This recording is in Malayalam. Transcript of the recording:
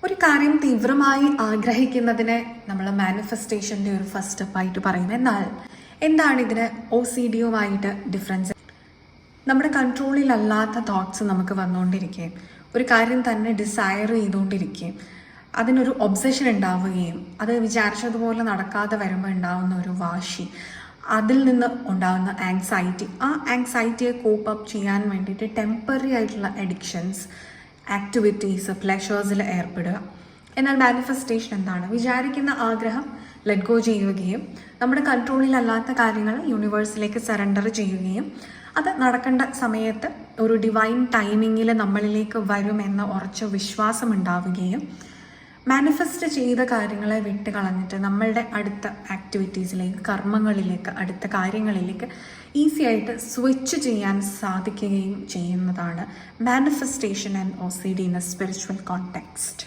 ഒരു കാര്യം തീവ്രമായി ആഗ്രഹിക്കുന്നതിനെ നമ്മൾ മാനിഫെസ്റ്റേഷൻ്റെ ഒരു ഫസ്റ്റ് സ്റ്റെപ്പായിട്ട് പറയും. എന്നാൽ എന്താണ് ഇതിന് OCDയുമായിട്ട് ഡിഫറൻസ്? നമ്മുടെ കൺട്രോളിലല്ലാത്ത തോട്ട്സ് നമുക്ക് വന്നുകൊണ്ടിരിക്കുകയും ഒരു കാര്യം തന്നെ ഡിസയർ ചെയ്തുകൊണ്ടിരിക്കുകയും അതിനൊരു ഒബ്സഷൻ ഉണ്ടാവുകയും അത് വിചാരിച്ചതുപോലെ നടക്കാതെ വരുമ്പോൾ ഉണ്ടാകുന്ന ഒരു വാശി, അതിൽ നിന്ന് ഉണ്ടാകുന്ന ആങ്സൈറ്റി, ആ ആങ്സൈറ്റിയെ കോപ്പ് അപ്പ് ചെയ്യാൻ വേണ്ടിയിട്ട് ടെമ്പററി ആയിട്ടുള്ള അഡിക്ഷൻസ്, ആക്ടിവിറ്റീസ്, പ്ലഷേഴ്സിൽ ഏർപ്പെടുക. എന്നാൽ മാനിഫെസ്റ്റേഷൻ എന്താണ്? വിചാരിക്കുന്ന ആഗ്രഹം ലെറ്റ് ഗോ ചെയ്യുകയും നമ്മുടെ കൺട്രോളിലല്ലാത്ത കാര്യങ്ങൾ യൂണിവേഴ്സിലേക്ക് സറണ്ടർ ചെയ്യുകയും അത് നടക്കേണ്ട സമയത്ത് ഒരു ഡിവൈൻ ടൈമിങ്ങിൽ നമ്മളിലേക്ക് വരുമെന്ന ഉറച്ച വിശ്വാസം ഉണ്ടാവുകയും മാനിഫെസ്റ്റ് ചെയ്ത കാര്യങ്ങളെ വിട്ട് കളഞ്ഞിട്ട് നമ്മളുടെ അടുത്ത ആക്ടിവിറ്റീസിലേക്ക്, കർമ്മങ്ങളിലേക്ക്, അടുത്ത കാര്യങ്ങളിലേക്ക് ഈസി ആയിട്ട് സ്വിച്ച് ചെയ്യാൻ സാധിക്കുകയും ചെയ്യുന്നതാണ് manifestation and OCD in A spiritual context.